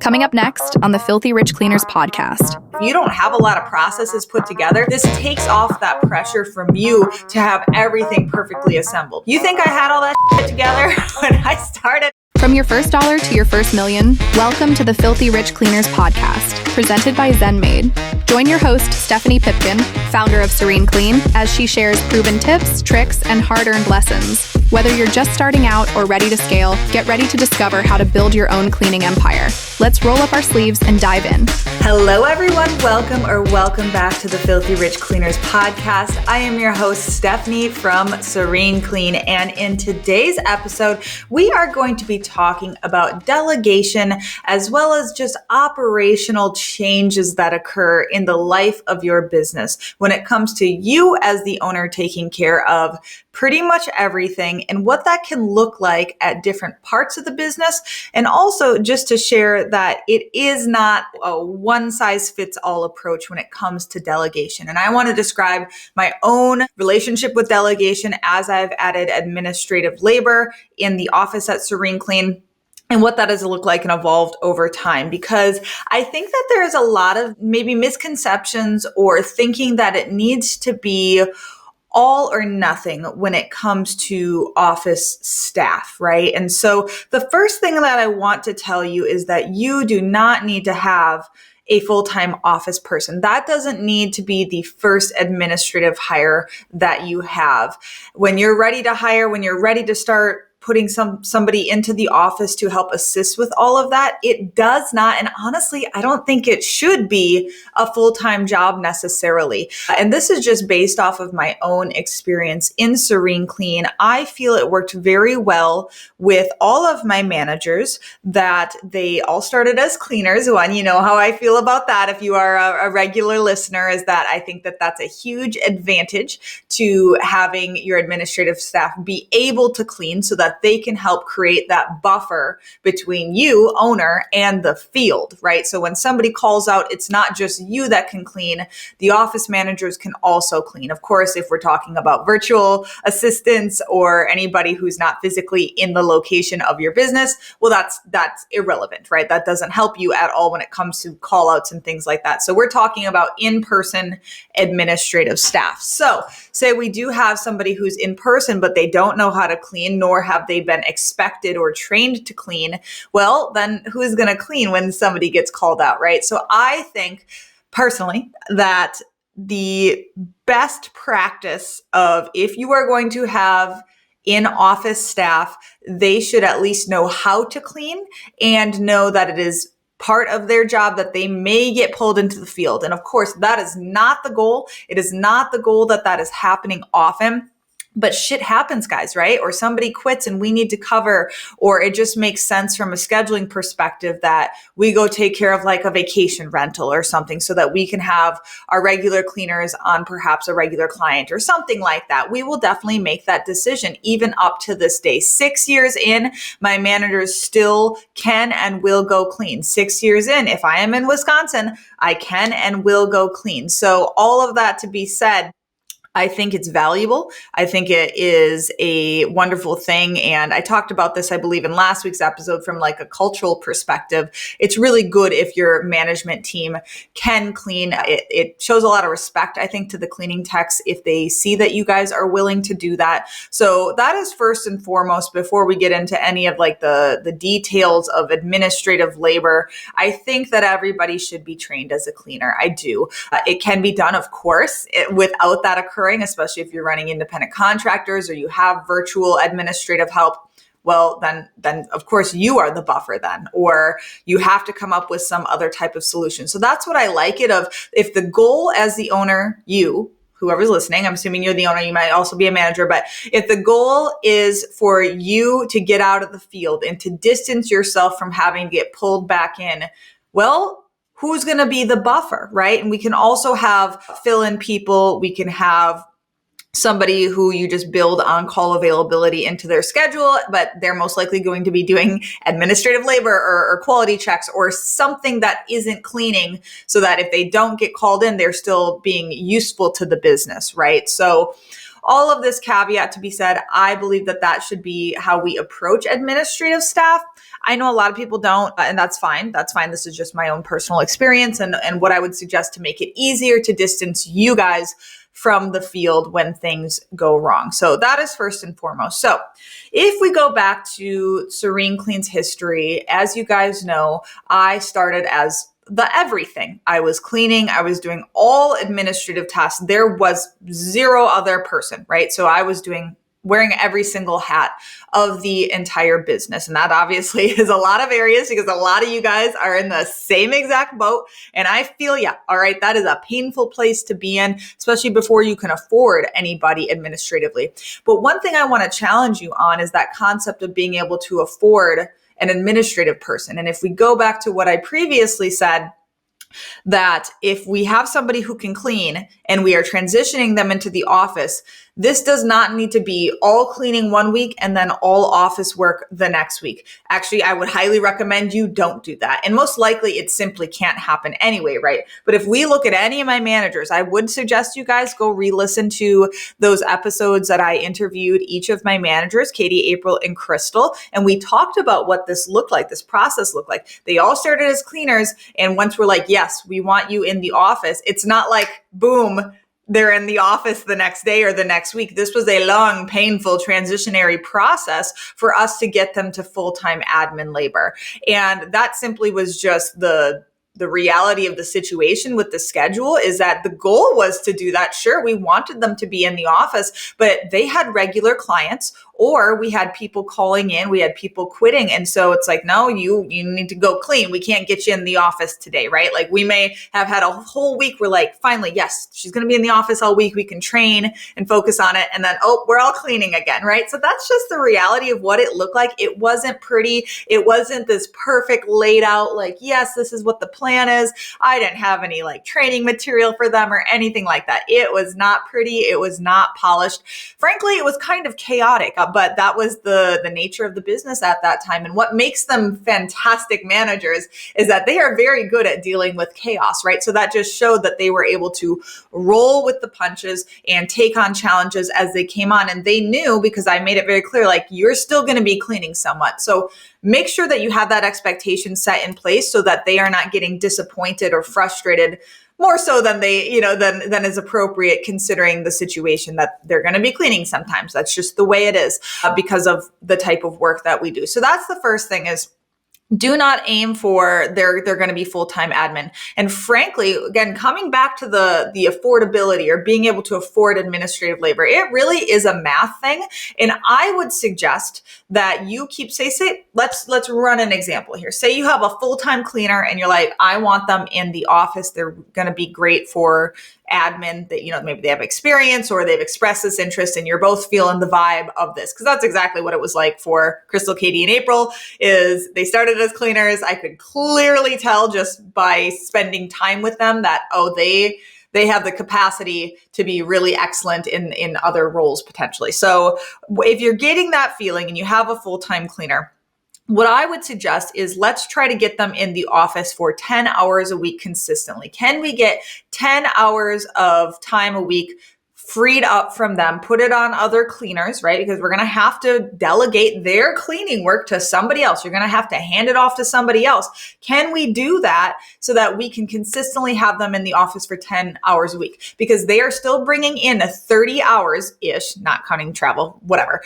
Coming up next on the Filthy Rich Cleaners podcast. If you don't have a lot of processes put together, this takes off that pressure from you to have everything perfectly assembled. You think I had all that shit together when I started? From your first dollar to your first million, welcome to the Filthy Rich Cleaners podcast, presented by ZenMade. Join your host, Stephanie Pipkin, founder of Serene Clean, as she shares proven tips, tricks, and hard-earned lessons. Whether you're just starting out or ready to scale, get ready to discover how to build your own cleaning empire. Let's roll up our sleeves and dive in. Hello, everyone. Welcome back to the Filthy Rich Cleaners podcast. I am your host, Stephanie from Serene Clean, and in today's episode, we are going to be talking about delegation as well as just operational changes that occur in the life of your business when it comes to you as the owner taking care of pretty much everything and what that can look like at different parts of the business. And also just to share that it is not a one-size-fits-all approach when it comes to delegation. And I want to describe my own relationship with delegation as I've added administrative labor in the office at Serene Clean, and what that has looked like and evolved over time. Because I think that there's a lot of maybe misconceptions or thinking that it needs to be all or nothing when it comes to office staff, right? And so the first thing that I want to tell you is that you do not need to have a full-time office person. That doesn't need to be the first administrative hire that you have. When you're ready to hire, when you're ready to start putting somebody into the office to help assist with all of that, it does not, and honestly, I don't think it should be a full-time job necessarily. And this is just based off of my own experience in Serene Clean. I feel it worked very well with all of my managers, that they all started as cleaners. One, you know how I feel about that. If you are a regular listener, is that I think that that's a huge advantage to having your administrative staff be able to clean so that they can help create that buffer between you, owner, and the field, right? So when somebody calls out, it's not just you that can clean, the office managers can also clean. Of course, if we're talking about virtual assistants or anybody who's not physically in the location of your business, well, that's irrelevant, right? That doesn't help you at all when it comes to call outs and things like that. So we're talking about in-person administrative staff. So say we do have somebody who's in person, but they don't know how to clean, nor have they been expected or trained to clean. Well, then who is going to clean when somebody gets called out, right? So I think personally that the best practice of, if you are going to have in-office staff, they should at least know how to clean and know that it is part of their job that they may get pulled into the field. And of course, that is not the goal. It is not the goal that is happening often. But shit happens, guys, right? Or somebody quits and we need to cover, or it just makes sense from a scheduling perspective that we go take care of like a vacation rental or something so that we can have our regular cleaners on perhaps a regular client or something like that. We will definitely make that decision even up to this day. 6 years in, my managers still can and will go clean. 6 years in, if I am in Wisconsin, I can and will go clean. So all of that to be said, I think it's valuable. I think it is a wonderful thing. And I talked about this, I believe, in last week's episode from like a cultural perspective. It's really good if your management team can clean. It shows a lot of respect, I think, to the cleaning techs if they see that you guys are willing to do that. So that is first and foremost before we get into any of like the details of administrative labor. I think that everybody should be trained as a cleaner. I do. It can be done, of course, without that occurring, especially if you're running independent contractors or you have virtual administrative help. Well, then of course you are the buffer then, or you have to come up with some other type of solution. So that's what I like it of. If the goal as the owner, you, whoever's listening, I'm assuming you're the owner, you might also be a manager, but if the goal is for you to get out of the field and to distance yourself from having to get pulled back in, well, who's going to be the buffer, right? And we can also have fill-in people. We can have somebody who you just build on-call availability into their schedule, but they're most likely going to be doing administrative labor or quality checks or something that isn't cleaning, so that if they don't get called in, they're still being useful to the business, right? So all of this caveat to be said, I believe that should be how we approach administrative staff. I know a lot of people don't, and that's fine. That's fine. This is just my own personal experience and what I would suggest to make it easier to distance you guys from the field when things go wrong. So that is first and foremost. So if we go back to Serene Clean's history, as you guys know, I started as the everything. I was cleaning. I was doing all administrative tasks. There was zero other person, right? So I was wearing every single hat of the entire business. And that obviously is a lot of areas because a lot of you guys are in the same exact boat. And I feel, yeah, all right, that is a painful place to be in, especially before you can afford anybody administratively. But one thing I want to challenge you on is that concept of being able to afford an administrative person. And if we go back to what I previously said, that if we have somebody who can clean and we are transitioning them into the office, this does not need to be all cleaning one week and then all office work the next week. Actually, I would highly recommend you don't do that. And most likely it simply can't happen anyway, right? But if we look at any of my managers, I would suggest you guys go re-listen to those episodes that I interviewed each of my managers, Katie, April, and Crystal. And we talked about what this looked like, this process looked like. They all started as cleaners. And once we're like, yes, we want you in the office, it's not like, boom, they're in the office the next day or the next week. This was a long, painful, transitionary process for us to get them to full-time admin labor. And that simply was just the reality of the situation with the schedule, is that the goal was to do that. Sure, we wanted them to be in the office, but they had regular clients or we had people calling in, we had people quitting. And so it's like, no, you need to go clean. We can't get you in the office today, right? Like we may have had a whole week. We're like, finally, yes, she's going to be in the office all week. We can train and focus on it. And then, oh, we're all cleaning again, right? So that's just the reality of what it looked like. It wasn't pretty. It wasn't this perfect laid out, like, yes, this is what the plan is. I didn't have any like training material for them or anything like that. It was not pretty. It was not polished. Frankly, it was kind of chaotic. But that was the nature of the business at that time. And what makes them fantastic managers is that they are very good at dealing with chaos, right? So that just showed that they were able to roll with the punches and take on challenges as they came on. And they knew, because I made it very clear, like, you're still going to be cleaning somewhat. So make sure that you have that expectation set in place so that they are not getting disappointed or frustrated more so than than is appropriate, considering the situation that they're going to be cleaning sometimes. That's just the way it is because of the type of work that we do. So that's the first thing, is do not aim for they're going to be full-time admin. And frankly, again, coming back to the affordability or being able to afford administrative labor, it really is a math thing. And I would suggest that you keep, let's run an example here. Say you have a full-time cleaner and you're like, I want them in the office. They're going to be great for admin, that, maybe they have experience or they've expressed this interest and you're both feeling the vibe of this. Cause that's exactly what it was like for Crystal, Katie, and April. Is they started as cleaners. I could clearly tell just by spending time with them that, they have the capacity to be really excellent in other roles potentially. So if you're getting that feeling and you have a full-time cleaner, what I would suggest is let's try to get them in the office for 10 hours a week consistently. Can we get 10 hours of time a week freed up from them, put it on other cleaners, right? Because we're going to have to delegate their cleaning work to somebody else. You're going to have to hand it off to somebody else. Can we do that so that we can consistently have them in the office for 10 hours a week? Because they are still bringing in 30 hours-ish, not counting travel, whatever.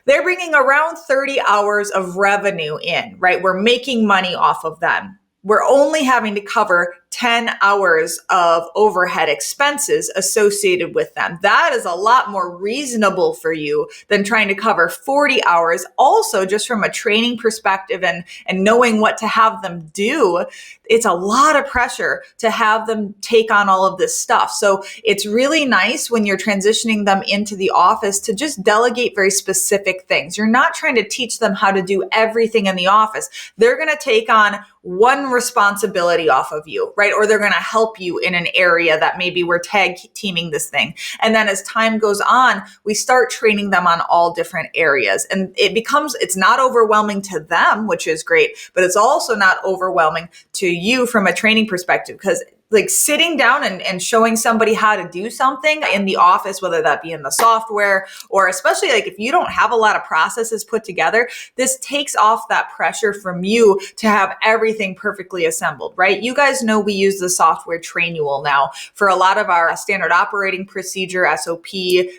They're bringing around 30 hours of revenue in, right? We're making money off of them. We're only having to cover 10 hours of overhead expenses associated with them. That is a lot more reasonable for you than trying to cover 40 hours. Also, just from a training perspective and knowing what to have them do, it's a lot of pressure to have them take on all of this stuff. So it's really nice when you're transitioning them into the office to just delegate very specific things. You're not trying to teach them how to do everything in the office. They're going to take on one responsibility off of you, right? Or they're going to help you in an area that maybe we're tag teaming this thing. And then as time goes on, we start training them on all different areas. And it's not overwhelming to them, which is great, but it's also not overwhelming to you from a training perspective, because like sitting down and showing somebody how to do something in the office, whether that be in the software or especially like if you don't have a lot of processes put together, this takes off that pressure from you to have everything perfectly assembled, right? You guys know we use the software Trainual now for a lot of our standard operating procedure, SOP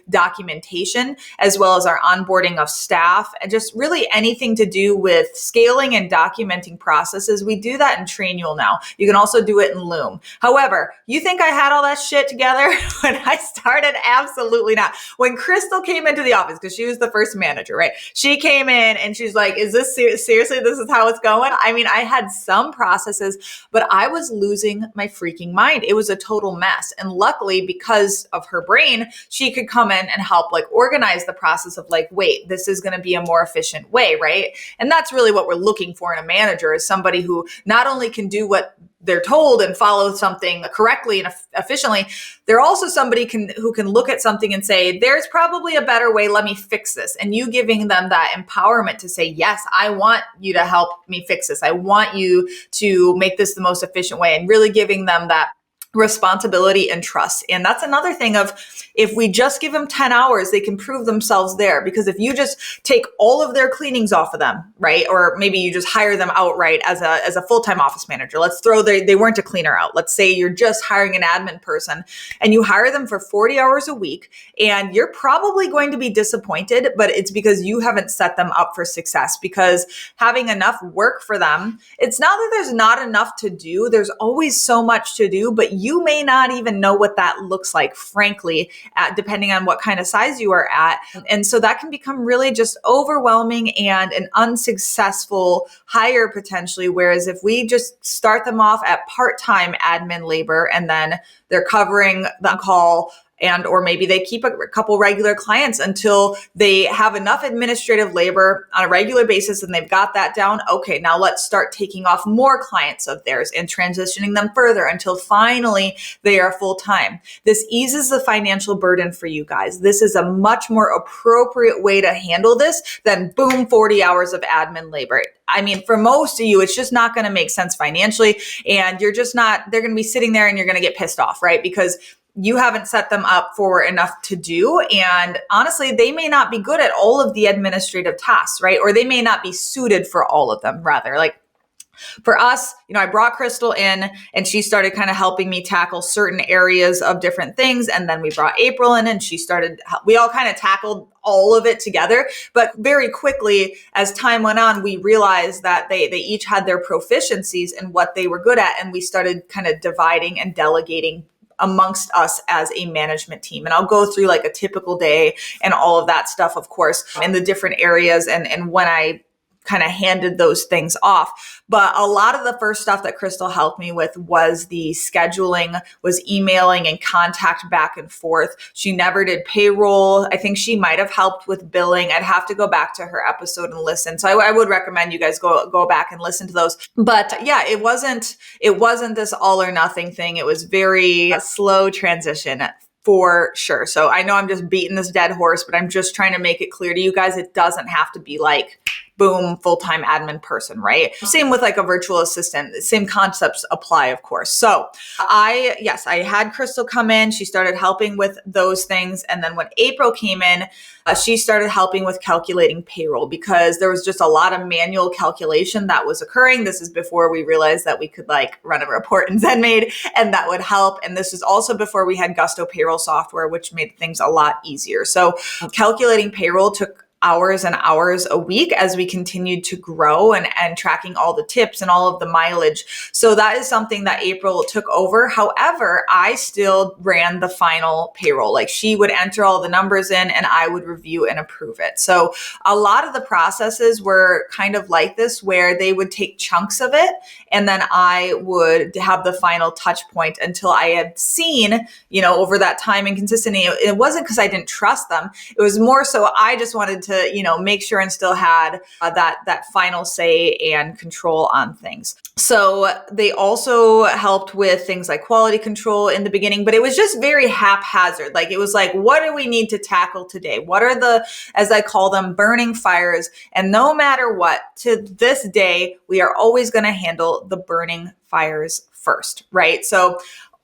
documentation, as well as our onboarding of staff and just really anything to do with scaling and documenting processes. We do that in Trainual now. You can also do it in Loom. However, you think I had all that shit together when I started? Absolutely not. When Crystal came into the office, because she was the first manager, right? She came in and she's like, is this seriously, this is how it's going? I mean, I had some processes, but I was losing my freaking mind. It was a total mess. And luckily, because of her brain, she could come in and help like organize the process of like, wait, this is going to be a more efficient way, right? And that's really what we're looking for in a manager, is somebody who not only can do what they're told and follow something correctly and efficiently, they're also somebody who can look at something and say, there's probably a better way, let me fix this. And you giving them that empowerment to say, yes, I want you to help me fix this. I want you to make this the most efficient way, and really giving them that responsibility and trust. And that's another thing of, if we just give them 10 hours, they can prove themselves there. Because if you just take all of their cleanings off of them, right? Or maybe you just hire them outright as a full-time office manager. Let's throw they weren't a cleaner out. Let's say you're just hiring an admin person and you hire them for 40 hours a week, and you're probably going to be disappointed, but it's because you haven't set them up for success. Because having enough work for them, it's not that there's not enough to do. There's always so much to do, but you may not even know what that looks like, frankly, depending on what kind of size you are at. And so that can become really just overwhelming and an unsuccessful hire potentially. Whereas if we just start them off at part-time admin labor, and then they're covering the call, and or maybe they keep a couple regular clients until they have enough administrative labor on a regular basis and they've got that down. Okay, now let's start taking off more clients of theirs and transitioning them further until finally they are full-time. This eases the financial burden for you guys. This is a much more appropriate way to handle this than boom, 40 hours of admin labor. I mean, for most of you, it's just not going to make sense financially, and they're going to be sitting there and you're going to get pissed off, right? Because you haven't set them up for enough to do. And honestly, they may not be good at all of the administrative tasks, right? Or they may not be suited for all of them, rather. Like for us, I brought Crystal in and she started kind of helping me tackle certain areas of different things. And then we brought April in and we all kind of tackled all of it together. But very quickly, as time went on, we realized that they each had their proficiencies and what they were good at. And we started kind of dividing and delegating amongst us as a management team. And I'll go through like a typical day and all of that stuff, of course, in the different areas and when I kind of handed those things off. But a lot of the first stuff that Crystal helped me with was the scheduling, was emailing and contact back and forth. She never did payroll. I think she might have helped with billing. I'd have to go back to her episode and listen. So I would recommend you guys go back and listen to those. But yeah, it wasn't this all or nothing thing. It was very slow transition, for sure. So I know I'm just beating this dead horse, but I'm just trying to make it clear to you guys, it doesn't have to be like boom, full-time admin person, right? Same with like a virtual assistant. Same concepts apply, of course. So I had Crystal come in. She started helping with those things. And then when April came in, she started helping with calculating payroll, because there was just a lot of manual calculation that was occurring. This is before we realized that we could like run a report in ZenMaid and that would help. And this is also before we had Gusto payroll software, which made things a lot easier. So calculating payroll took hours and hours a week as we continued to grow and tracking all the tips and all of the mileage. So that is something that April took over. However, I still ran the final payroll. Like she would enter all the numbers in and I would review and approve it. So a lot of the processes were kind of like this, where they would take chunks of it and then I would have the final touch point until I had seen, over that time and consistency. It wasn't because I didn't trust them. It was more so I just wanted to, make sure and still had that final say and control on things. So they also helped with things like quality control in the beginning, but it was just very haphazard. Like it was like, what do we need to tackle today? What are the, as I call them, burning fires? And no matter what, to this day, we are always going to handle the burning fires first, right? So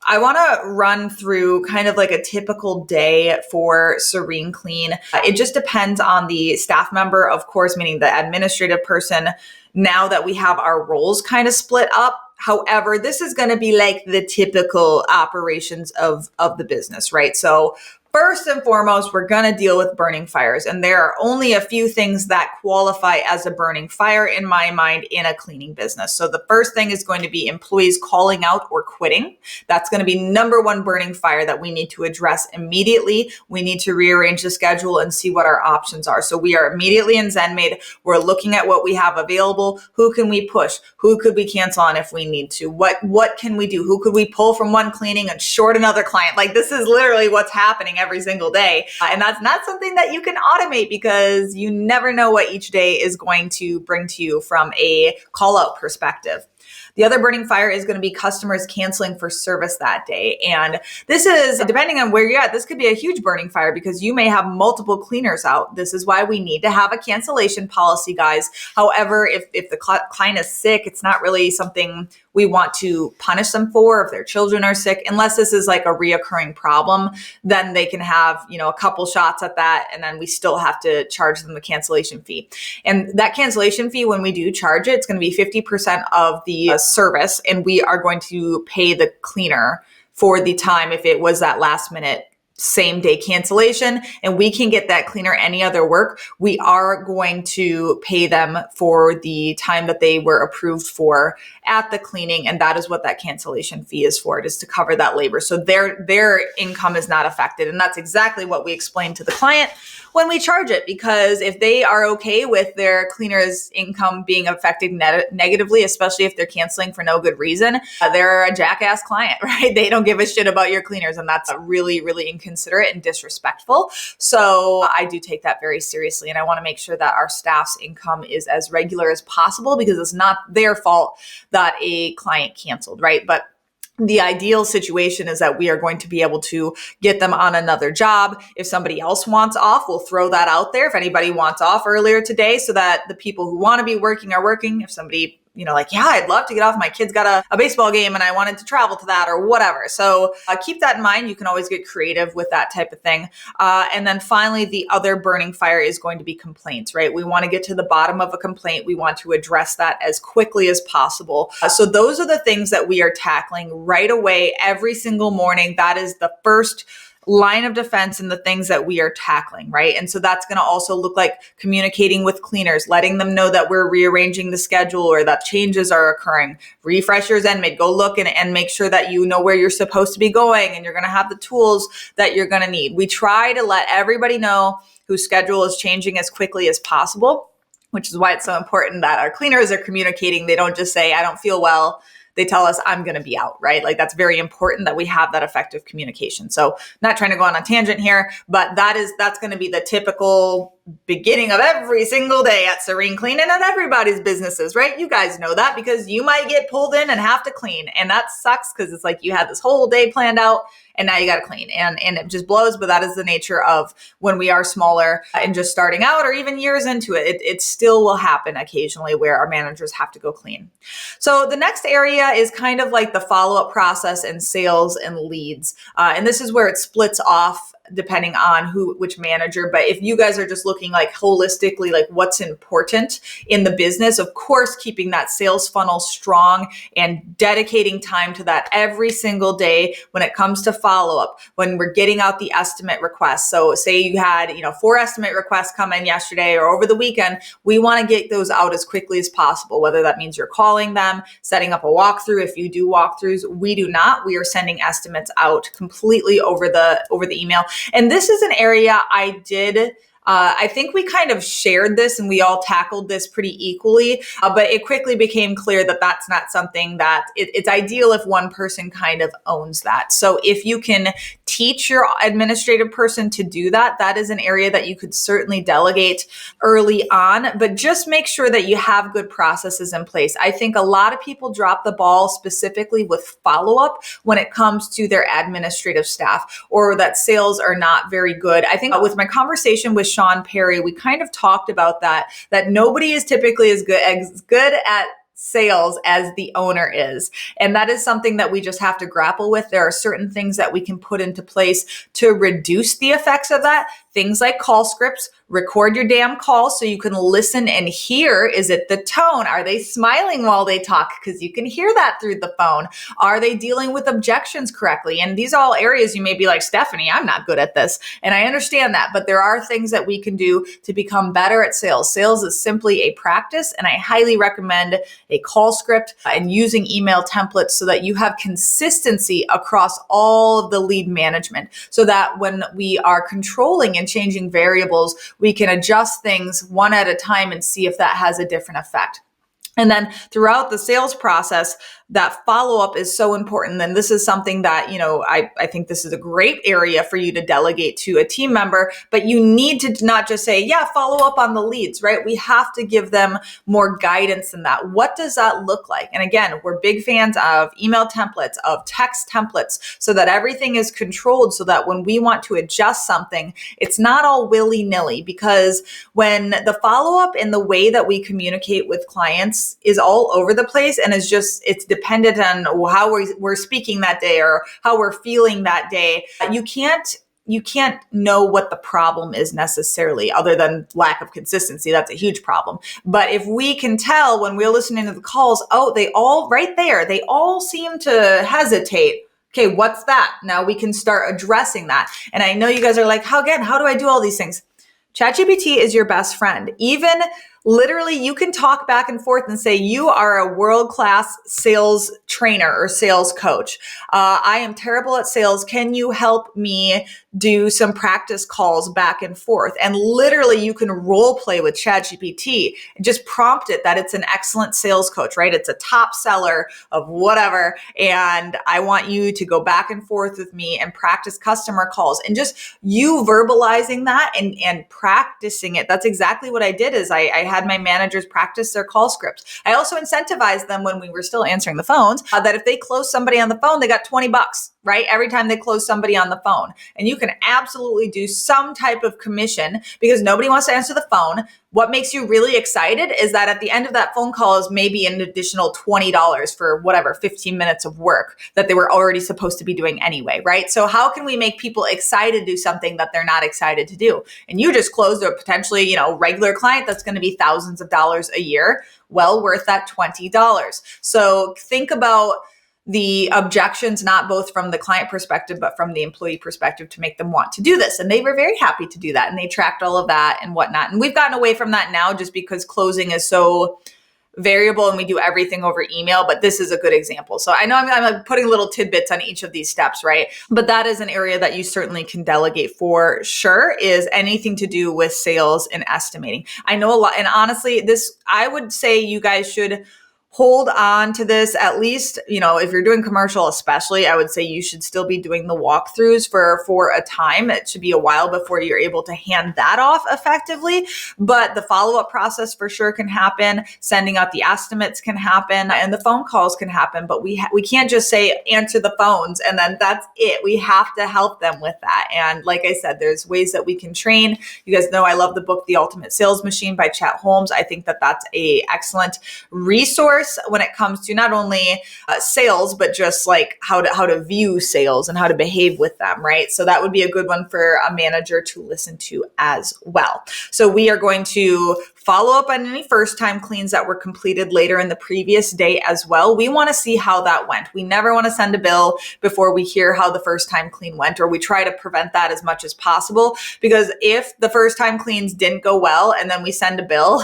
I want to run through kind of like a typical day for Serene Clean. It just depends on the staff member, of course, meaning the administrative person, now that we have our roles kind of split up. However, this is going to be like the typical operations of the business, right? So first and foremost, we're going to deal with burning fires. And there are only a few things that qualify as a burning fire in my mind in a cleaning business. So the first thing is going to be employees calling out or quitting. That's going to be number one burning fire that we need to address immediately. We need to rearrange the schedule and see what our options are. So we are immediately in ZenMaid. We're looking at what we have available. Who can we push? Who could we cancel on if we need to? What can we do? Who could we pull from one cleaning and short another client? Like this is literally what's happening every single day. And that's not something that you can automate because you never know what each day is going to bring to you from a call out perspective. The other burning fire is going to be customers canceling for service that day. And this is, depending on where you're at, this could be a huge burning fire because you may have multiple cleaners out. This is why we need to have a cancellation policy, guys. However, if the client is sick, it's not really something we want to punish them for. If their children are sick, unless this is like a reoccurring problem, then they can have, a couple shots at that. And then we still have to charge them the cancellation fee. And that cancellation fee, when we do charge it, it's going to be 50% of the service. And we are going to pay the cleaner for the time if it was that last minute same day cancellation and we can get that cleaner any other work, we are going to pay them for the time that they were approved for at the cleaning. And that is what that cancellation fee is for. It is to cover that labor. So their income is not affected. And that's exactly what we explain to the client when we charge it, because if they are okay with their cleaner's income being affected negatively, especially if they're canceling for no good reason, they're a jackass client, right? They don't give a shit about your cleaners. And that's really, really inconsiderate and disrespectful. So I do take that very seriously. And I want to make sure that our staff's income is as regular as possible because it's not their fault that a client canceled, right? But the ideal situation is that we are going to be able to get them on another job. If somebody else wants off, we'll throw that out there. If anybody wants off earlier today so that the people who want to be working are working. If somebody I'd love to get off. My kid's got a baseball game and I wanted to travel to that or whatever. So keep that in mind. You can always get creative with that type of thing. And then finally, the other burning fire is going to be complaints, right? We want to get to the bottom of a complaint. We want to address that as quickly as possible. So those are the things that we are tackling right away every single morning. That is the first line of defense and the things that we are tackling, right? And so that's going to also look like communicating with cleaners, letting them know that we're rearranging the schedule or that changes are occurring. Refresh your ZenMaid, go look and make sure that you know where you're supposed to be going and you're going to have the tools that you're going to need. We try to let everybody know whose schedule is changing as quickly as possible, which is why it's so important that our cleaners are communicating. They don't just say, I don't feel well. They tell us I'm going to be out, right? Like that's very important that we have that effective communication. So not trying to go on a tangent here, but that's going to be the typical beginning of every single day at Serene Clean and at everybody's businesses, right? You guys know that because you might get pulled in and have to clean. And that sucks because it's like you had this whole day planned out and now you got to clean and it just blows. But that is the nature of when we are smaller and just starting out or even years into it. It still will happen occasionally where our managers have to go clean. So the next area is kind of like the follow-up process and sales and leads. And this is where it splits off depending on which manager. But if you guys are just looking like holistically, like what's important in the business, of course, keeping that sales funnel strong and dedicating time to that every single day when it comes to follow-up, when we're getting out the estimate requests. So say you had, 4 estimate requests come in yesterday or over the weekend, we want to get those out as quickly as possible, whether that means you're calling them, setting up a walkthrough. If you do walkthroughs, we do not. We are sending estimates out completely over the email. And this is an area I did I think we kind of shared this and we all tackled this pretty equally, but it quickly became clear that that's not something that it's ideal if one person kind of owns that. So if you can teach your administrative person to do that, that is an area that you could certainly delegate early on, but just make sure that you have good processes in place. I think a lot of people drop the ball specifically with follow-up when it comes to their administrative staff, or that sales are not very good. I think with my conversation with Sean Perry, we kind of talked about that nobody is typically as good at sales as the owner is. And that is something that we just have to grapple with. There are certain things that we can put into place to reduce the effects of that. Things like call scripts, record your damn call so you can listen and hear. Is it the tone? Are they smiling while they talk? Because you can hear that through the phone. Are they dealing with objections correctly? And these are all areas you may be like, Stephanie, I'm not good at this. And I understand that, but there are things that we can do to become better at sales. Sales is simply a practice, and I highly recommend a call script and using email templates so that you have consistency across all of the lead management, so that when we are controlling and changing variables, we can adjust things one at a time and see if that has a different effect. And then throughout the sales process, that follow-up is so important. And this is something that, I think this is a great area for you to delegate to a team member, but you need to not just say, yeah, follow up on the leads, right? We have to give them more guidance in that. What does that look like? And again, we're big fans of email templates, of text templates, so that everything is controlled, so that when we want to adjust something, it's not all willy-nilly, because when the follow-up and the way that we communicate with clients is all over the place and it's dependent on how we're speaking that day or how we're feeling that day, you can't know what the problem is necessarily, other than lack of consistency. That's a huge problem. But if we can tell when we're listening to the calls, they all seem to hesitate. Okay, what's that? Now we can start addressing that. And I know you guys are like, how do I do all these things? ChatGPT is your best friend. Even literally, you can talk back and forth and say, you are a world-class sales trainer or sales coach. I am terrible at sales. Can you help me do some practice calls back and forth? And literally, you can role play with ChatGPT and just prompt it that it's an excellent sales coach, right? It's a top seller of whatever. And I want you to go back and forth with me and practice customer calls. And just you verbalizing that and practicing it. That's exactly what I did. Is I had my managers practice their call scripts. I also incentivized them when we were still answering the phones, that if they closed somebody on the phone, they got $20, right? Every time they close somebody on the phone. And you can absolutely do some type of commission, because nobody wants to answer the phone. What makes you really excited is that at the end of that phone call is maybe an additional $20 for 15 minutes of work that they were already supposed to be doing anyway, right? So how can we make people excited to do something that they're not excited to do? And you just closed a potentially, regular client that's going to be thousands of dollars a year, well worth that $20. So think about the objections, not both from the client perspective, but from the employee perspective, to make them want to do this. And they were very happy to do that. And they tracked all of that and whatnot. And we've gotten away from that now just because closing is so variable and we do everything over email, but this is a good example. So I know I'm putting little tidbits on each of these steps, right? But that is an area that you certainly can delegate for sure, is anything to do with sales and estimating. I know a lot, and honestly, I would say you guys should hold on to this, at least, if you're doing commercial, especially, I would say you should still be doing the walkthroughs for a time. It should be a while before you're able to hand that off effectively. But the follow-up process for sure can happen. Sending out the estimates can happen, and the phone calls can happen. But we can't just say answer the phones and then that's it. We have to help them with that. And like I said, there's ways that we can train. You guys know I love the book, The Ultimate Sales Machine by Chet Holmes. I think that that's a excellent resource when it comes to not only sales, but just like how to view sales and how to behave with them, right? So that would be a good one for a manager to listen to as well. So we are going to Follow up on any first-time cleans that were completed later in the previous day as well. We want to see how that went. We never want to send a bill before we hear how the first-time clean went, or we try to prevent that as much as possible, because if the first-time cleans didn't go well and then we send a bill,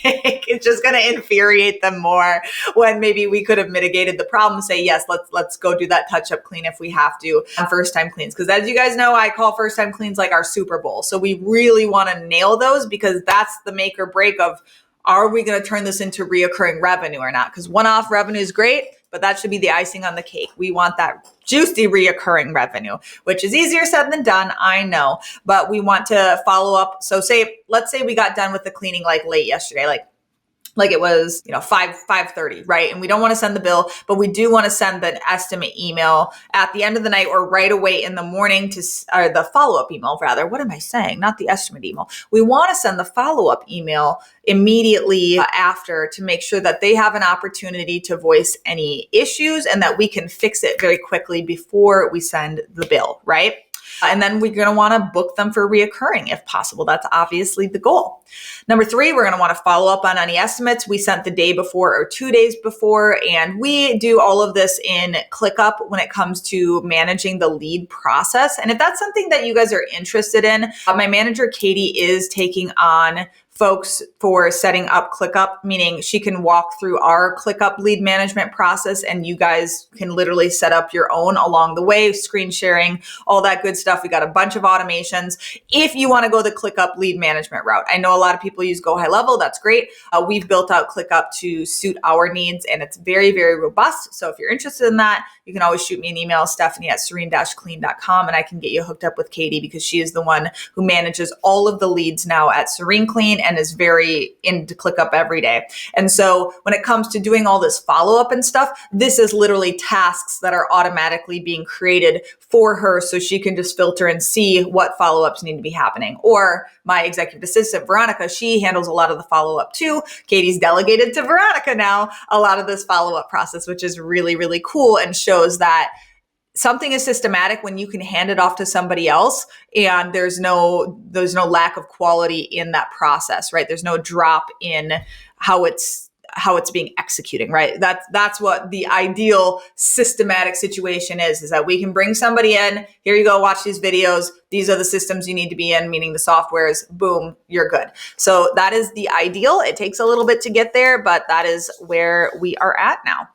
it's just going to infuriate them more when maybe we could have mitigated the problem. Say, yes, let's go do that touch-up clean if we have to on first-time cleans. Because as you guys know, I call first-time cleans like our Super Bowl. So we really want to nail those, because that's the make or break of, are we going to turn this into reoccurring revenue or not? Because one-off revenue is great, but that should be the icing on the cake. We want that juicy reoccurring revenue, which is easier said than done, I know, but we want to follow up. So let's say we got done with the cleaning like late yesterday, like it was, 5:30, right? And we don't want to send the bill, but we do want to send the estimate email at the end of the night or right away in the morning or the follow-up email rather. What am I saying? Not the estimate email. We want to send the follow-up email immediately after to make sure that they have an opportunity to voice any issues and that we can fix it very quickly before we send the bill, right? And then we're going to want to book them for reoccurring if possible. That's obviously the goal. Number 3, we're going to want to follow up on any estimates we sent the day before or 2 days before. And we do all of this in ClickUp when it comes to managing the lead process. And if that's something that you guys are interested in, my manager, Katie, is taking on folks for setting up ClickUp, meaning she can walk through our ClickUp lead management process and you guys can literally set up your own along the way, screen sharing, all that good stuff. We got a bunch of automations. If you want to go the ClickUp lead management route, I know a lot of people use Go High Level. That's great. We've built out ClickUp to suit our needs and it's very, very robust. So if you're interested in that, you can always shoot me an email, Stephanie@serene-clean.com, and I can get you hooked up with Katie because she is the one who manages all of the leads now at Serene Clean and is very into ClickUp every day. And so when it comes to doing all this follow-up and stuff, this is literally tasks that are automatically being created for her so she can just filter and see what follow-ups need to be happening. Or my executive assistant, Veronica, she handles a lot of the follow-up too. Katie's delegated to Veronica now a lot of this follow-up process, which is really, really cool and shows that something is systematic when you can hand it off to somebody else and there's no lack of quality in that process, right? There's no drop in how it's being executing, right? That's what the ideal systematic situation is that we can bring somebody in, here you go, watch these videos. These are the systems you need to be in, meaning the softwares, boom, you're good. So that is the ideal. It takes a little bit to get there, but that is where we are at now.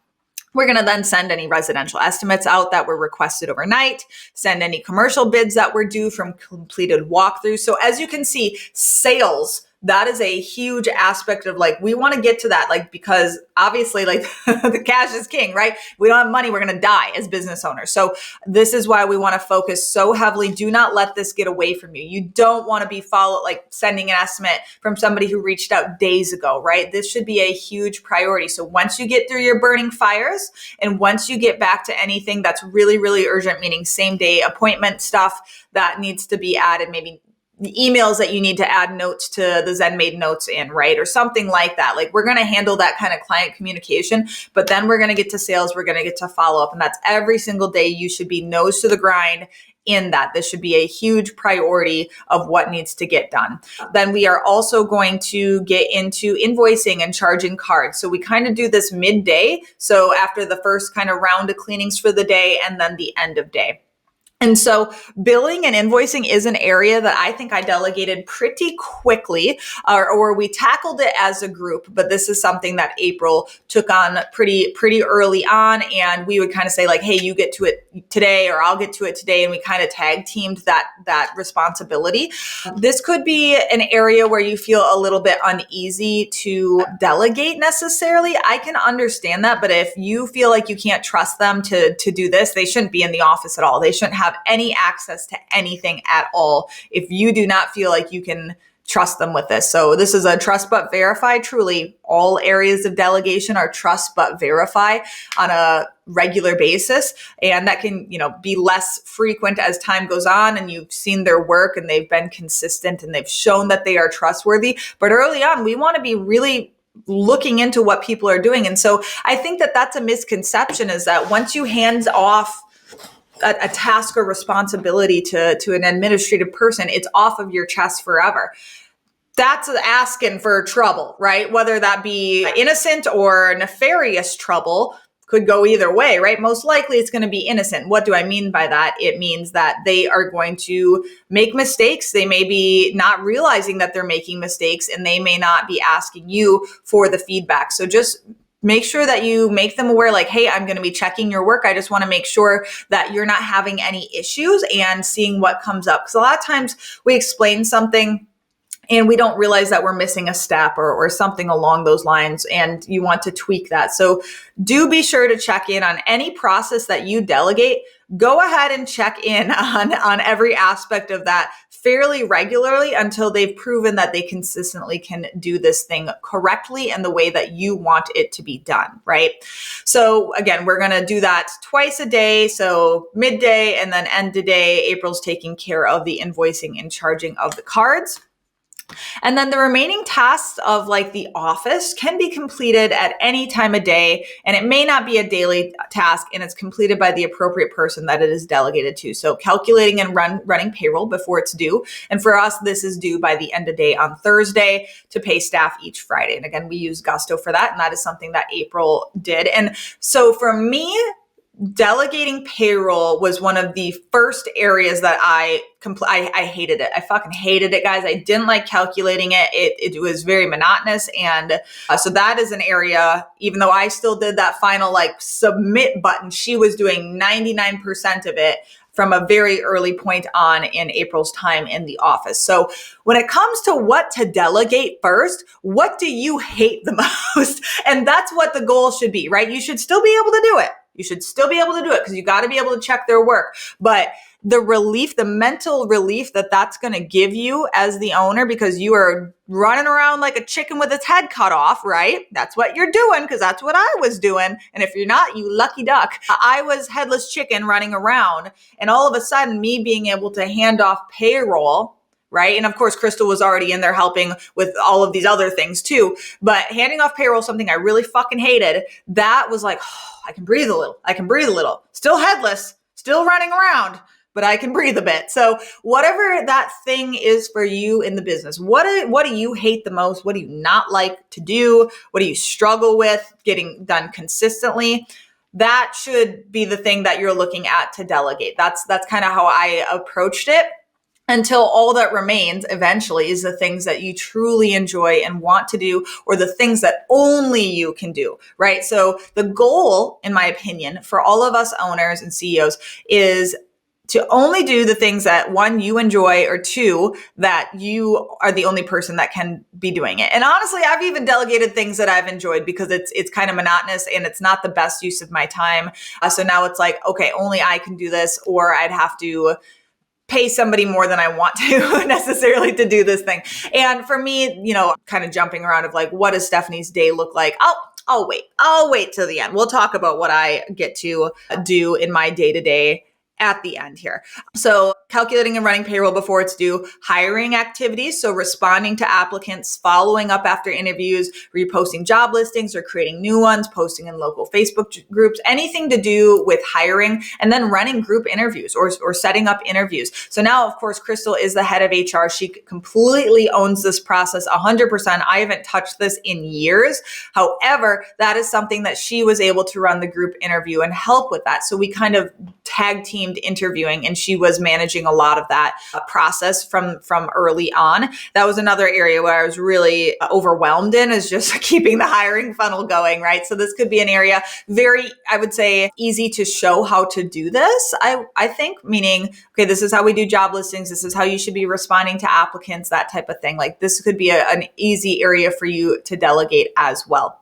We're going to then send any residential estimates out that were requested overnight, send any commercial bids that were due from completed walkthroughs. So as you can see, sales, that is a huge aspect of we want to get to that, because obviously the cash is king, right? We don't have money. We're going to die as business owners. So this is why we want to focus so heavily. Do not let this get away from you. You don't want to be sending an estimate from somebody who reached out days ago, right? This should be a huge priority. So once you get through your burning fires and once you get back to anything that's really, really urgent, meaning same day appointment stuff that needs to be added, maybe the emails that you need to add notes to the ZenMaid notes in, right? Or something like that. We're going to handle that kind of client communication, but then we're going to get to sales. We're going to get to follow up. And that's every single day. You should be nose to the grind in that. This should be a huge priority of what needs to get done. Then we are also going to get into invoicing and charging cards. So we kind of do this midday. So after the first kind of round of cleanings for the day and then the end of day. And so billing and invoicing is an area that I think I delegated pretty quickly, or we tackled it as a group, but this is something that April took on pretty early on. And we would kind of say hey, you get to it today, or I'll get to it today. And we kind of tag teamed that responsibility. This could be an area where you feel a little bit uneasy to delegate necessarily. I can understand that, but if you feel like you can't trust them to do this, they shouldn't be in the office at all. They shouldn't have any access to anything at all if you do not feel like you can trust them with this. So this is a trust but verify. Truly, all areas of delegation are trust but verify on a regular basis. And that can, be less frequent as time goes on and you've seen their work and they've been consistent and they've shown that they are trustworthy. But early on, we want to be really looking into what people are doing. And so I think that that's a misconception, is that once you hand off a task or responsibility to an administrative person, it's off of your chest forever. that's asking for trouble, right? Whether that be innocent or nefarious trouble, could go either way, right? Most likely it's going to be innocent. What do I mean by that? It means that they are going to make mistakes. They may be not realizing that they're making mistakes, and they may not be asking you for the feedback. So just make sure that you make them aware, like, hey, I'm going to be checking your work. I just want to make sure that you're not having any issues, and seeing what comes up. Because a lot of times we explain something and we don't realize that we're missing a step or something along those lines, and you want to tweak that. So do be sure to check in on any process that you delegate. Go ahead and check in on every aspect of that fairly regularly until they've proven that they consistently can do this thing correctly and the way that you want it to be done, right? So again, we're going to do that twice a day. So midday and then end of day. April's taking care of the invoicing and charging of the cards. And then the remaining tasks of like the office can be completed at any time of day, and it may not be a daily task, and it's completed by the appropriate person that it is delegated to. So calculating and running payroll before it's due. And for us, this is due by the end of day on Thursday to pay staff each Friday. And again, we use Gusto for that. And that is something that April did. And so for me, delegating payroll was one of the first areas that I hated it. I fucking hated it, guys. I didn't like calculating it. It was very monotonous. And so that is an area, even though I still did that final like submit button, she was doing 99% of it from a very early point on in April's time in the office. So when it comes to what to delegate first, what do you hate the most? And that's what the goal should be, right? You should still be able to do it. You should still be able to do it because you got to be able to check their work. But the relief, the mental relief that that's going to give you as the owner, because you are running around like a chicken with its head cut off, right? That's what you're doing, because that's what I was doing. And if you're not, you lucky duck. I was headless chicken running around, and all of a sudden me being able to hand off payroll, right? And of course, Crystal was already in there helping with all of these other things too. But handing off payroll, something I really fucking hated, that was like, oh, I can breathe a little. I can breathe a little. Still headless, still running around, but I can breathe a bit. So whatever that thing is for you in the business, what do you hate the most? What do you not like to do? What do you struggle with getting done consistently? That should be the thing that you're looking at to delegate. That's kind of how I approached it. Until all that remains eventually is the things that you truly enjoy and want to do, or the things that only you can do, right? So the goal, in my opinion, for all of us owners and CEOs is to only do the things that, one, you enjoy, or two, that you are the only person that can be doing it. And honestly, I've even delegated things that I've enjoyed because it's kind of monotonous and it's not the best use of my time. So now it's like, okay, only I can do this, or I'd have to pay somebody more than I want to necessarily to do this thing. And for me, kind of jumping around of like, what does Stephanie's day look like? I'll wait till the end. We'll talk about what I get to do in my day-to-day at the end here. So calculating and running payroll before it's due, hiring activities. So responding to applicants, following up after interviews, reposting job listings or creating new ones, posting in local Facebook groups, anything to do with hiring, and then running group interviews or setting up interviews. So now, of course, Crystal is the head of HR. She completely owns this process 100%. I haven't touched this in years. However, that is something that she was able to run the group interview and help with that. So we kind of tag teamed interviewing, and she was managing a lot of that process from early on. That was another area where I was really overwhelmed in, is just keeping the hiring funnel going, right? So this could be an area very, I would say, easy to show how to do this. I think, meaning, okay, this is how we do job listings. This is how you should be responding to applicants, that type of thing. Like this could be an easy area for you to delegate as well.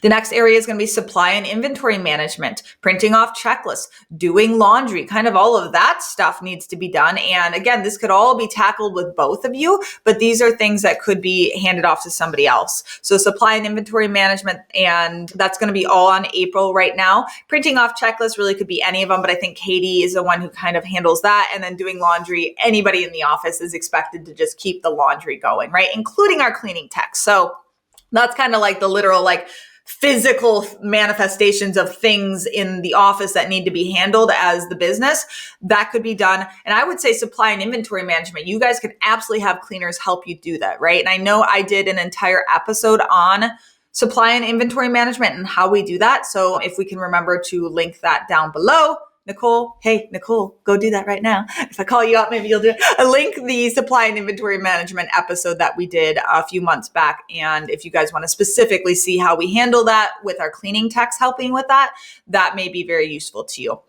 The next area is going to be supply and inventory management, printing off checklists, doing laundry, kind of all of that stuff needs to be done. And again, this could all be tackled with both of you, but these are things that could be handed off to somebody else. So supply and inventory management, and that's going to be all on April right now. Printing off checklists really could be any of them, but I think Katie is the one who kind of handles that. And then doing laundry, anybody in the office is expected to just keep the laundry going, right? Including our cleaning techs. So that's kind of like the literal, like, physical manifestations of things in the office that need to be handled as the business, that could be done. And I would say supply and inventory management. You guys can absolutely have cleaners help you do that, right? And I know I did an entire episode on supply and inventory management and how we do that. So if we can remember to link that down below. Nicole, hey, Nicole, go do that right now. If I call you up, maybe you'll do it. I'll link the supply and inventory management episode that we did a few months back. And if you guys want to specifically see how we handle that with our cleaning techs helping with that, that may be very useful to you.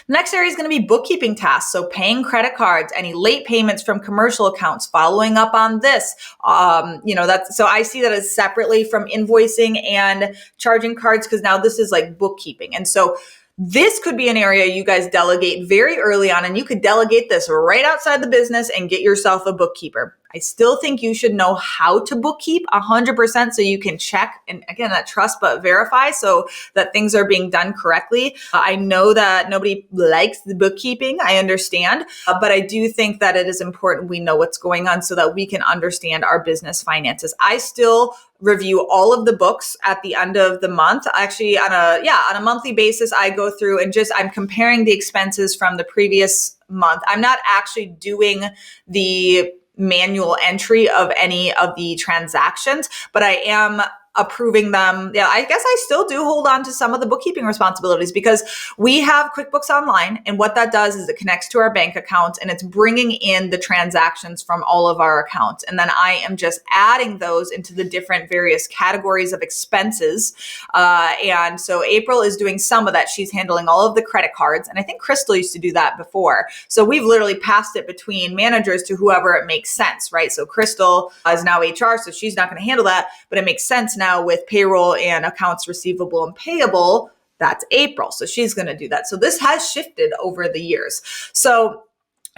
The next area is going to be bookkeeping tasks. So paying credit cards, any late payments from commercial accounts, following up on this. So I see that as separately from invoicing and charging cards, because now this is like bookkeeping. And so this could be an area you guys delegate very early on, and you could delegate this right outside the business and get yourself a bookkeeper. I still think you should know how to bookkeep 100% so you can check, and again, that trust but verify so that things are being done correctly. I know that nobody likes the bookkeeping, I understand, but I do think that it is important we know what's going on so that we can understand our business finances. I still review all of the books at the end of the month. Actually, on a monthly basis, I go through and I'm comparing the expenses from the previous month. I'm not actually doing the manual entry of any of the transactions, but I am approving them. Yeah, I guess I still do hold on to some of the bookkeeping responsibilities because we have QuickBooks Online. And what that does is it connects to our bank accounts and it's bringing in the transactions from all of our accounts. And then I am just adding those into the different various categories of expenses. And so April is doing some of that. She's handling all of the credit cards. And I think Crystal used to do that before. So we've literally passed it between managers to whoever it makes sense, right? So Crystal is now HR, so she's not going to handle that, but it makes sense now with payroll and accounts receivable and payable. That's April. So she's going to do that. So this has shifted over the years. So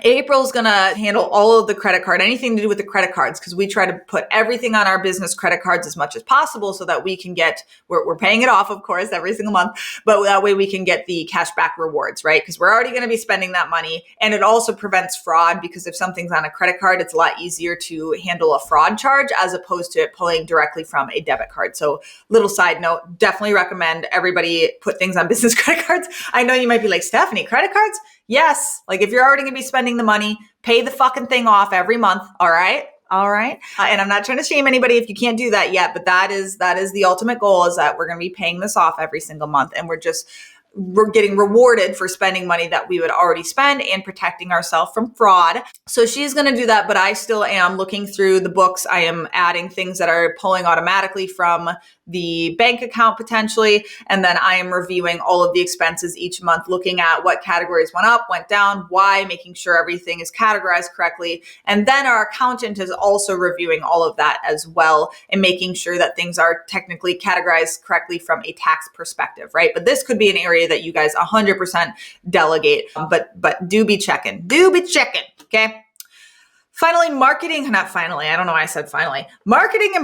April's going to handle all of the credit card, anything to do with the credit cards, because we try to put everything on our business credit cards as much as possible so that we can we're paying it off, of course, every single month, but that way we can get the cashback rewards, right? Because we're already going to be spending that money. And it also prevents fraud because if something's on a credit card, it's a lot easier to handle a fraud charge as opposed to it pulling directly from a debit card. So little side note, definitely recommend everybody put things on business credit cards. I know you might be like, Stephanie, credit cards? Yes. Like if you're already going to be spending the money, pay the fucking thing off every month. All right. And I'm not trying to shame anybody if you can't do that yet, but that is the ultimate goal, is that we're going to be paying this off every single month. And we're getting rewarded for spending money that we would already spend and protecting ourselves from fraud. So she's going to do that, but I still am looking through the books. I am adding things that are pulling automatically from the bank account potentially. And then I am reviewing all of the expenses each month, looking at what categories went up, went down, why, making sure everything is categorized correctly. And then our accountant is also reviewing all of that as well and making sure that things are technically categorized correctly from a tax perspective, right? But this could be an area that you guys 100% delegate, but do be checking, okay? Finally, marketing and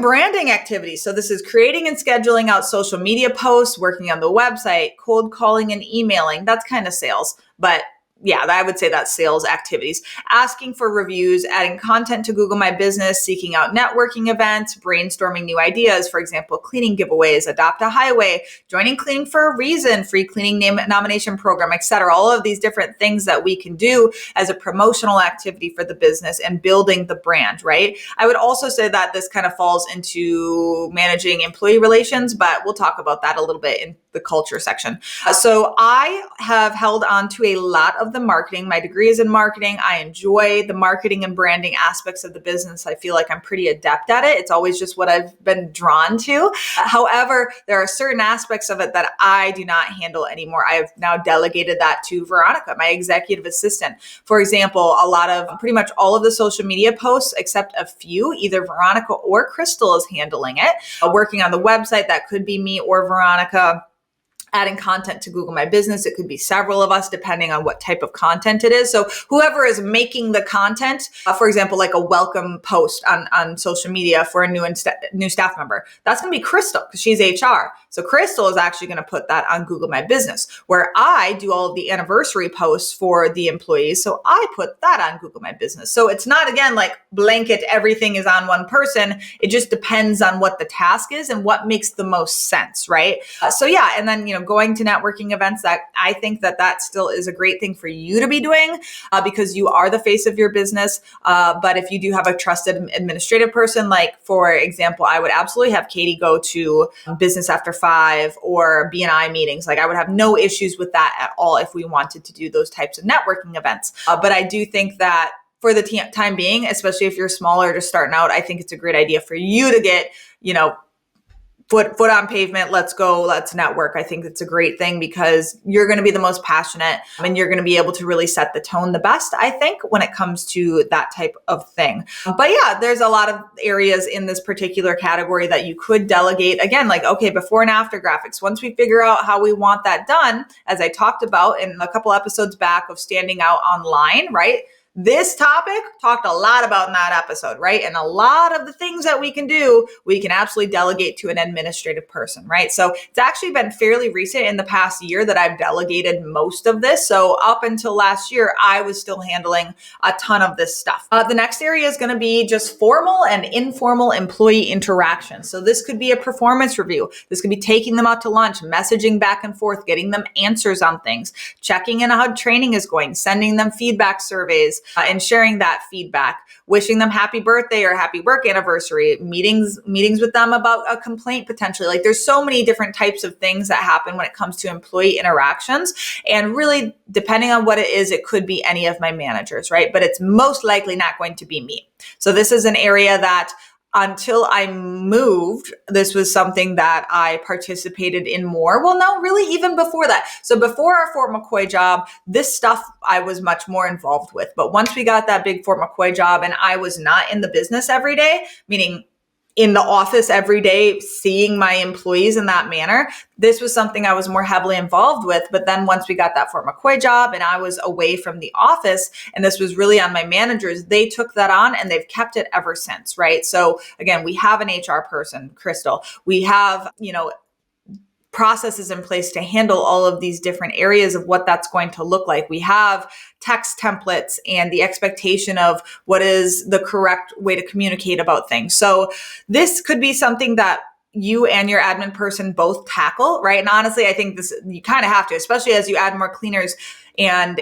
branding activities. So this is creating and scheduling out social media posts, working on the website, cold calling and emailing. That's kind of sales, but yeah, I would say that's sales activities. Asking for reviews, adding content to Google My Business, seeking out networking events, brainstorming new ideas, for example, cleaning giveaways, adopt a highway, joining Cleaning for a Reason, free cleaning name nomination program, etc. All of these different things that we can do as a promotional activity for the business and building the brand, right? I would also say that this kind of falls into managing employee relations, but we'll talk about that a little bit in the culture section. So I have held on to a lot of the marketing. My degree is in marketing. I enjoy the marketing and branding aspects of the business. I feel like I'm pretty adept at it. It's always just what I've been drawn to. However, there are certain aspects of it that I do not handle anymore. I have now delegated that to Veronica, my executive assistant. For example, pretty much all of the social media posts, except a few, either Veronica or Crystal is handling it. Working on the website, that could be me or Veronica. adding content to Google My Business. It could be several of us depending on what type of content it is. So whoever is making the content, for example, like a welcome post on social media for a new staff member, that's going to be Crystal because she's HR. So Crystal is actually going to put that on Google My Business, where I do all of the anniversary posts for the employees. So I put that on Google My Business. So it's not, again, like blanket, everything is on one person. It just depends on what the task is and what makes the most sense, right? So yeah, and then, going to networking events, that I think that still is a great thing for you to be doing because you are the face of your business. But if you do have a trusted administrative person, like for example, I would absolutely have Katie go to Business After 5 or BNI meetings. Like I would have no issues with that at all if we wanted to do those types of networking events. But I do think that for the time being, especially if you're smaller, just starting out, I think it's a great idea for you to get, foot on pavement. Let's go. Let's network. I think it's a great thing because you're going to be the most passionate and you're going to be able to really set the tone the best, I think, when it comes to that type of thing. But yeah, there's a lot of areas in this particular category that you could delegate. Again, like, okay, before and after graphics. Once we figure out how we want that done, as I talked about in a couple episodes back of standing out online, right? This topic talked a lot about in that episode, right? And a lot of the things that we can do, we can absolutely delegate to an administrative person, right? So it's actually been fairly recent in the past year that I've delegated most of this. So up until last year, I was still handling a ton of this stuff. The next area is going to be just formal and informal employee interaction. So this could be a performance review. This could be taking them out to lunch, messaging back and forth, getting them answers on things, checking in on how training is going, sending them feedback surveys, and sharing that feedback, wishing them happy birthday or happy work anniversary, meetings with them about a complaint potentially. Like there's so many different types of things that happen when it comes to employee interactions. And really, depending on what it is, it could be any of my managers, right? But it's most likely not going to be me. So this is an area that until I moved, this was something that I participated in more. Well, no, really even before that. So before our Fort McCoy job, this stuff I was much more involved with. But once we got that big Fort McCoy job and I was not in the business every day, meaning in the office every day, seeing my employees in that manner, this was something I was more heavily involved with. But then once we got that Fort McCoy job and I was away from the office, and this was really on my managers, they took that on and they've kept it ever since, right? So again, we have an HR person, Crystal. We have, processes in place to handle all of these different areas of what that's going to look like. We have text templates and the expectation of what is the correct way to communicate about things. So this could be something that you and your admin person both tackle, right? And honestly, I think this, you kind of have to, especially as you add more cleaners and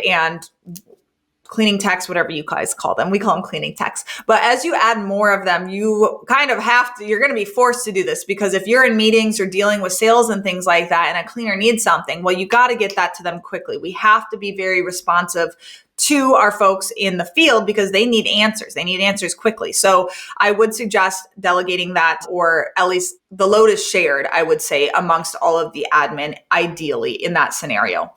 cleaning techs, whatever you guys call them. We call them cleaning techs. But as you add more of them, you kind of have to, you're going to be forced to do this because if you're in meetings or dealing with sales and things like that and a cleaner needs something, well, you got to get that to them quickly. We have to be very responsive to our folks in the field because they need answers. They need answers quickly. So I would suggest delegating that, or at least the load is shared, I would say, amongst all of the admin, ideally in that scenario.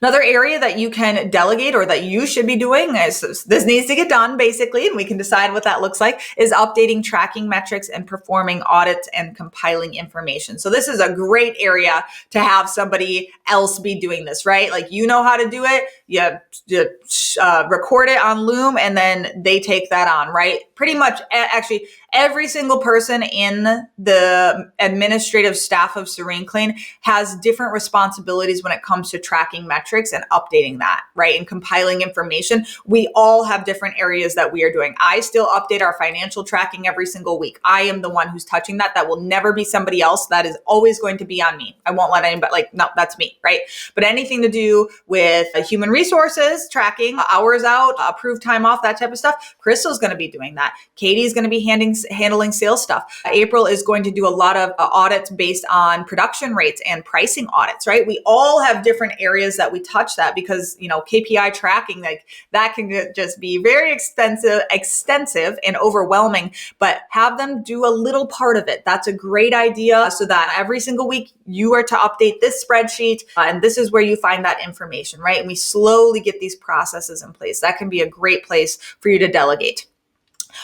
Another area that you can delegate or that you should be doing is this needs to get done basically, and we can decide what that looks like, is updating tracking metrics and performing audits and compiling information. So this is a great area to have somebody else be doing this, right? Like you know how to do it. You record it on Loom and then they take that on, right? Pretty much actually every single person in the administrative staff of Serene Clean has different responsibilities when it comes to tracking metrics and updating that, right? And compiling information. We all have different areas that we are doing. I still update our financial tracking every single week. I am the one who's touching that. That will never be somebody else. That is always going to be on me. I won't let anybody, no, that's me, right? But anything to do with human resources, tracking, hours out, approved time off, that type of stuff, Crystal's going to be doing that. Katie's going to be handling sales stuff. April is going to do a lot of audits based on production rates and pricing audits, right? We all have different areas that we touch that because, KPI tracking, like that can just be very extensive and overwhelming, but have them do a little part of it. That's a great idea so that every single week you are to update this spreadsheet and this is where you find that information, right? And we slowly get these processes in place. That can be a great place for you to delegate.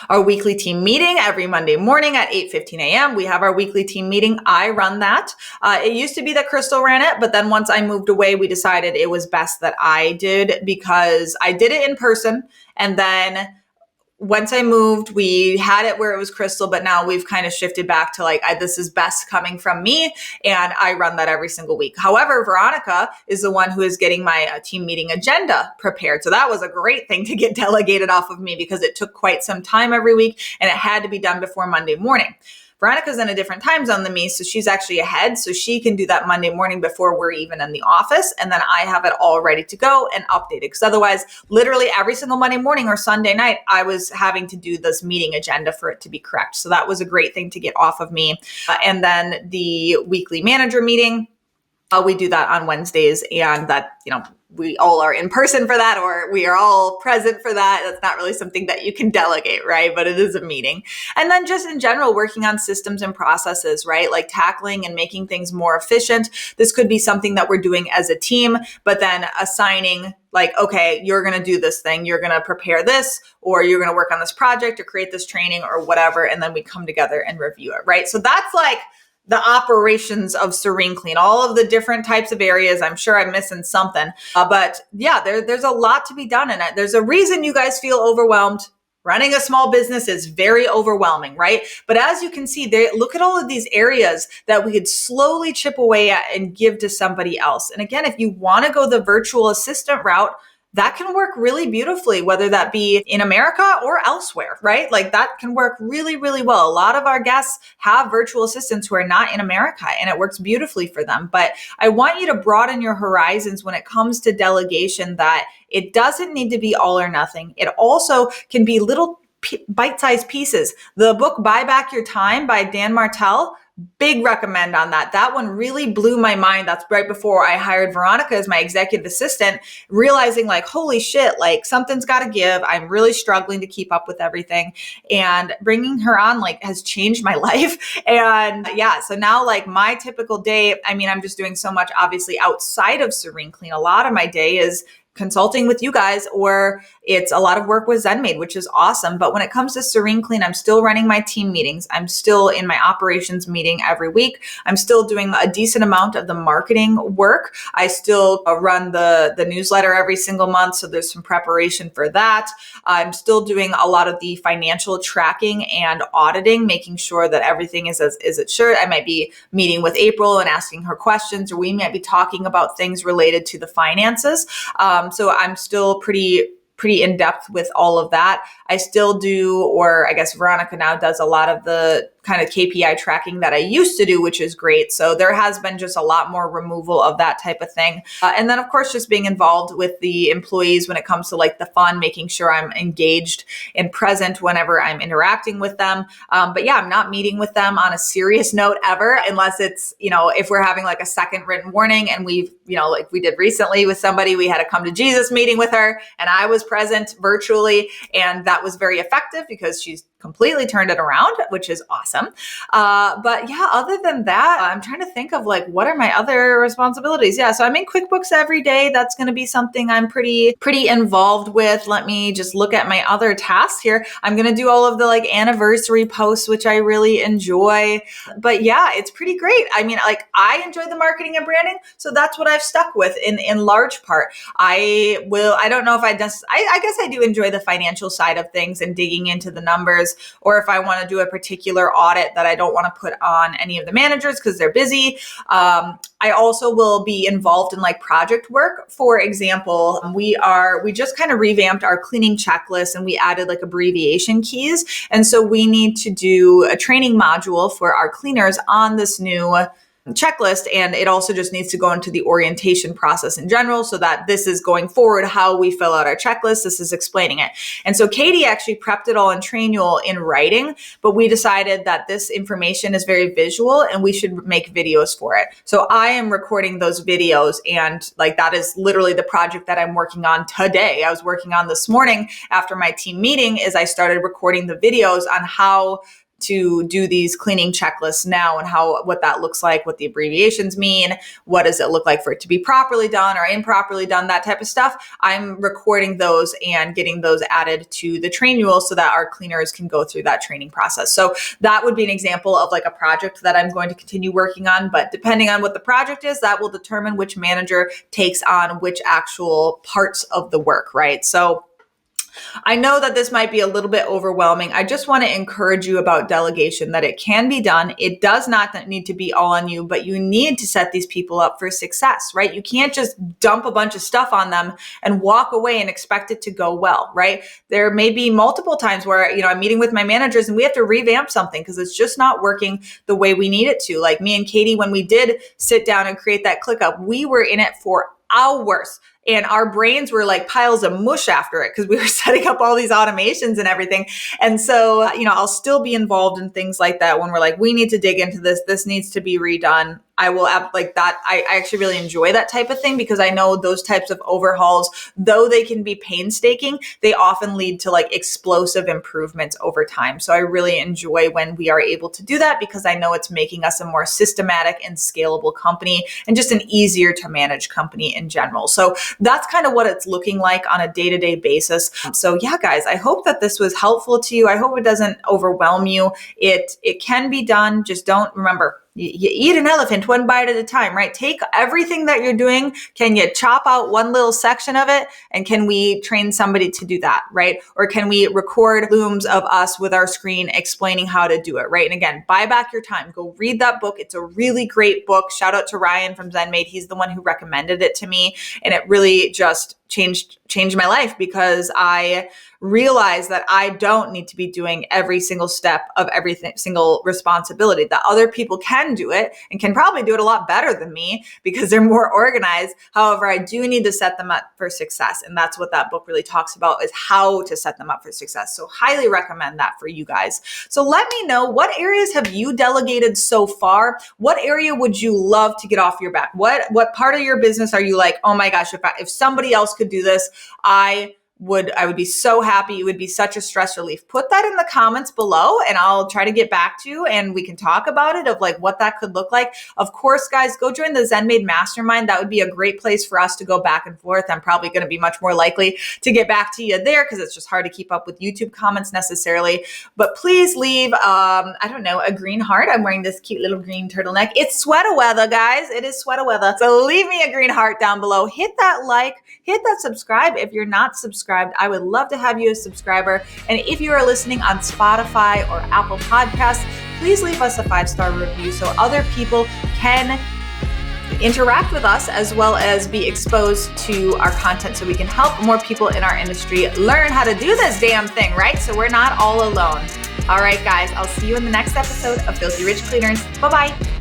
our weekly team meeting every Monday morning at 8:15 a.m. We have our weekly team meeting. I run that. It used to be that Crystal ran it, but then once I moved away, we decided it was best that I did because I did it in person. And then once I moved, we had it where it was Crystal, but now we've kind of shifted back to like, this is best coming from me, and I run that every single week. However, Veronica is the one who is getting my team meeting agenda prepared. So that was a great thing to get delegated off of me because it took quite some time every week and it had to be done before Monday morning. Veronica's in a different time zone than me, so she's actually ahead. So she can do that Monday morning before we're even in the office. And then I have it all ready to go and updated. Because otherwise, literally every single Monday morning or Sunday night, I was having to do this meeting agenda for it to be correct. So that was a great thing to get off of me. And then the weekly manager meeting, we do that on Wednesdays, and that, we all are in person for that, or we are all present for that. That's not really something that you can delegate, right? But it is a meeting. And then just in general, working on systems and processes, right? Like tackling and making things more efficient. This could be something that we're doing as a team, but then assigning like, okay, you're going to do this thing, you're going to prepare this, or you're going to work on this project or create this training or whatever. And then we come together and review it, right? So that's like the operations of Serene Clean, all of the different types of areas. I'm sure I'm missing something, but yeah, there's a lot to be done in it. There's a reason you guys feel overwhelmed. Running a small business is very overwhelming, right? But as you can see, look at all of these areas that we could slowly chip away at and give to somebody else. And again, if you want to go the virtual assistant route, that can work really beautifully, whether that be in America or elsewhere, right? Like that can work really, really well. A lot of our guests have virtual assistants who are not in America, and it works beautifully for them. But I want you to broaden your horizons when it comes to delegation, that it doesn't need to be all or nothing. It also can be little bite-sized pieces. The book Buy Back Your Time by Dan Martell, big recommend on that. That one really blew my mind. That's right before I hired Veronica as my executive assistant, realizing like, holy shit, like something's got to give. I'm really struggling to keep up with everything. And bringing her on like has changed my life. And yeah, so now like my typical day, I mean, I'm just doing so much obviously outside of Serene Clean. A lot of my day is consulting with you guys, or it's a lot of work with ZenMaid, which is awesome. But when it comes to Serene Clean, I'm still running my team meetings. I'm still in my operations meeting every week. I'm still doing a decent amount of the marketing work. I still run the newsletter every single month. So there's some preparation for that. I'm still doing a lot of the financial tracking and auditing, making sure that everything is as it should. I might be meeting with April and asking her questions, or we might be talking about things related to the finances. So I'm still pretty in depth with all of that. I still do, or I guess Veronica now does a lot of the kind of KPI tracking that I used to do, which is great. So there has been just a lot more removal of that type of thing. And then of course, just being involved with the employees when it comes to like the fun, making sure I'm engaged and present whenever I'm interacting with them. But yeah, I'm not meeting with them on a serious note ever, unless it's, if we're having like a second written warning, and we've, like we did recently with somebody, we had a come to Jesus meeting with her, and I was present virtually, and that was very effective because she's completely turned it around, which is awesome. But yeah, other than that, I'm trying to think of like, what are my other responsibilities? Yeah. So I'm in QuickBooks every day. That's going to be something I'm pretty involved with. Let me just look at my other tasks here. I'm going to do all of the like anniversary posts, which I really enjoy. But yeah, it's pretty great. I mean, like I enjoy the marketing and branding. So that's what I've stuck with in large part. I don't know if I guess I do enjoy the financial side of things and digging into the numbers. Or if I want to do a particular audit that I don't want to put on any of the managers because they're busy. I also will be involved in like project work. For example, we just kind of revamped our cleaning checklist, and we added like abbreviation keys. And so we need to do a training module for our cleaners on this new checklist, and it also just needs to go into the orientation process in general, so that this is going forward how we fill out our checklist. This is explaining it. And so Katie actually prepped it all in Trainual in writing, but we decided that this information is very visual and we should make videos for it. So I am recording those videos, and like that is literally the project that I'm working on today. I was working on this morning after my team meeting, is I started recording the videos on how to do these cleaning checklists now and what that looks like, what the abbreviations mean, what does it look like for it to be properly done or improperly done, that type of stuff. I'm recording those and getting those added to the trainual so that our cleaners can go through that training process. So that would be an example of like a project that I'm going to continue working on. But depending on what the project is, that will determine which manager takes on which actual parts of the work, right? So I know that this might be a little bit overwhelming. I just want to encourage you about delegation, that it can be done. It does not need to be all on you, but you need to set these people up for success, right? You can't just dump a bunch of stuff on them and walk away and expect it to go well, right? There may be multiple times where, I'm meeting with my managers and we have to revamp something because it's just not working the way we need it to. Like me and Katie, when we did sit down and create that ClickUp, we were in it for hours. And our brains were like piles of mush after it because we were setting up all these automations and everything. And so, I'll still be involved in things like that when we're like, we need to dig into this. This needs to be redone. I will like that. I actually really enjoy that type of thing because I know those types of overhauls, though they can be painstaking, they often lead to like explosive improvements over time. So I really enjoy when we are able to do that because I know it's making us a more systematic and scalable company and just an easier to manage company in general. So that's kind of what it's looking like on a day-to-day basis. So yeah, guys, I hope that this was helpful to you. I hope it doesn't overwhelm you. It can be done. Just remember, you eat an elephant one bite at a time, right? Take everything that you're doing. Can you chop out one little section of it? And can we train somebody to do that, right? Or can we record looms of us with our screen explaining how to do it, right? And again, buy back your time. Go read that book. It's a really great book. Shout out to Ryan from ZenMade. He's the one who recommended it to me. And it really just changed my life because I realized that I don't need to be doing every single step of single responsibility, that other people can do it and can probably do it a lot better than me because they're more organized. However, I do need to set them up for success. And that's what that book really talks about, is how to set them up for success. So highly recommend that for you guys. So let me know, what areas have you delegated so far? What area would you love to get off your back? What part of your business are you like, oh my gosh, if somebody else could do this, I would be so happy. It would be such a stress relief. Put that in the comments below and I'll try to get back to you and we can talk about it, of like what that could look like. Of course, guys, go join the ZenMade Mastermind. That would be a great place for us to go back and forth. I'm probably going to be much more likely to get back to you there because it's just hard to keep up with YouTube comments necessarily. But please leave, a green heart. I'm wearing this cute little green turtleneck. It's sweater weather, guys. It is sweater weather. So leave me a green heart down below. Hit that like, hit that subscribe if you're not subscribed. I would love to have you as a subscriber. And if you are listening on Spotify or Apple Podcasts, please leave us a 5-star review so other people can interact with us as well as be exposed to our content so we can help more people in our industry learn how to do this damn thing, right? So we're not all alone. All right, guys, I'll see you in the next episode of Filthy Rich Cleaners. Bye-bye.